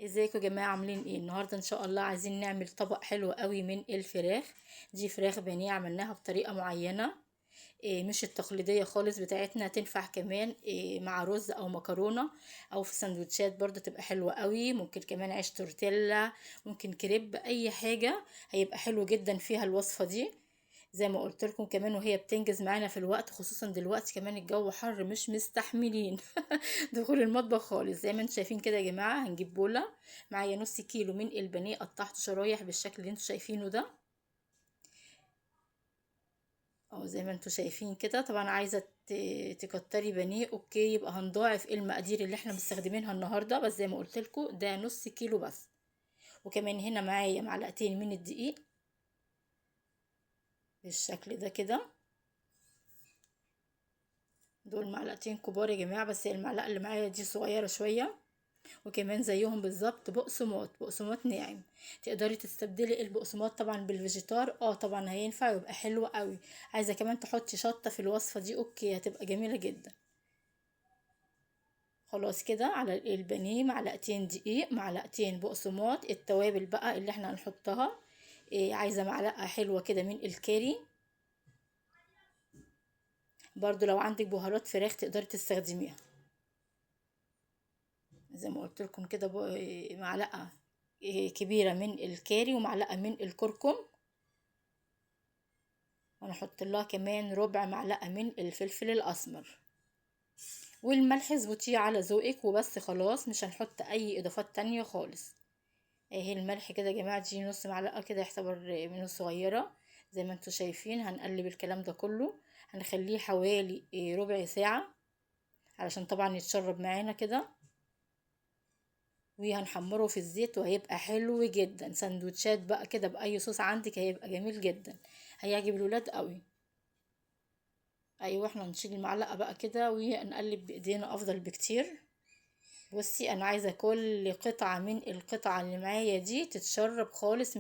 ازيكم يا جماعه؟ عاملين ايه النهارده؟ ان شاء الله عايزين نعمل طبق حلو قوي من الفراخ. دي فراخ بانيه عملناها بطريقه معينه، إيه مش التقليديه خالص بتاعتنا. تنفع كمان إيه مع رز او مكرونه، او في سندوتشات برضو تبقى حلوه قوي. ممكن كمان عيش تورتيلا، ممكن كريب، اي حاجه هيبقى حلو جدا فيها الوصفه دي. زي ما قلت لكم كمان، وهي بتنجز معانا في الوقت، خصوصا دلوقتي كمان الجو حر مش مستحملين دخول المطبخ خالص. زي ما انتم شايفين كده يا جماعه، هنجيب بوله معايا نص كيلو من البانيه، قطعته شرايح بالشكل اللي انتم شايفينه ده. اه زي ما انتم شايفين كده. طبعا عايزه تكتري بانيه اوكي، يبقى هنضاعف المقادير اللي احنا مستخدمينها النهارده، بس زي ما قلت لكم ده نص كيلو بس. وكمان هنا معايا معلقتين من الدقيق بالشكل ده كده. دول معلقتين كبار يا جماعه، بس المعلقه اللي معايا دي صغيره شويه. وكمان زيهم بالظبط بقسماط ناعم. تقدري تستبدلي البقسماط طبعا بالفيجيتار، طبعا هينفع ويبقى حلو قوي. عايزه كمان تحطي شطه في الوصفه دي اوكي، هتبقى جميله جدا. خلاص كده، على البانيه معلقتين دقيق، معلقتين بقسماط. التوابل بقى اللي احنا هنحطها، عايزه معلقه حلوه كده من الكاري. برضو لو عندك بهارات فراخ تقدري تستخدميها. زي ما قلت لكم كده، معلقه كبيره من الكاري ومعلقه من الكركم. ونحط لها كمان ربع معلقة من الفلفل الأسمر. والملح اظبطيه على ذوقك وبس، خلاص مش هنحط أي إضافات تانية خالص. اهي الملح كده يا جماعة، دي نص معلقة كده، يعتبر من الصغيرة. زي ما انتوا شايفين هنقلب الكلام ده كله. هنخليه حوالي ربع ساعة علشان طبعا يتشرب معانا كده. وهنحمره في الزيت وهيبقى حلو جدا. سندوتشات بقى كده بأي صوص عندك هيبقى جميل جدا، هيعجب الولاد قوي. ايوه، احنا نشيل المعلقه بقى كده ونقلب بايدينا افضل بكتير. بصي انا عايزه كل قطعه من القطعه اللي معايا دي تتشرب خالص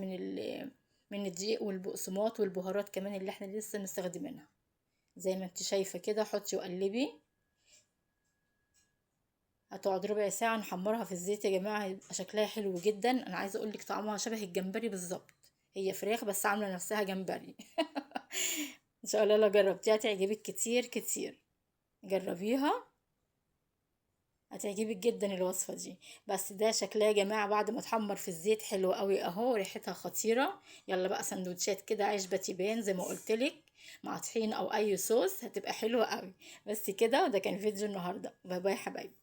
من الدقيق والبقسماط والبهارات كمان اللي احنا لسه مستخدمينها. زي ما انت شايفه كده، حطي وقلبي. هتقعد ربع ساعه نحمرها في الزيت يا جماعه، هيبقى شكلها حلو جدا. انا عايزه اقولك طعمها شبه الجمبري بالظبط. هي فراخ بس عامله نفسها جمبري ان شاء الله لو جربتيها تعجبك كتير كتير. جربيها، هتعجبك جدا الوصفة دي. بس ده شكلها يا جماعة بعد ما تحمر في الزيت حلو قوي اهو، ريحتها خطيرة. يلا بقى سندوتشات كده عيش باتيبان زي ما قلتلك، مع طحين او اي صوص، هتبقى حلوة قوي. بس كده، وده كان فيديو النهاردة. باي باي حبايبي.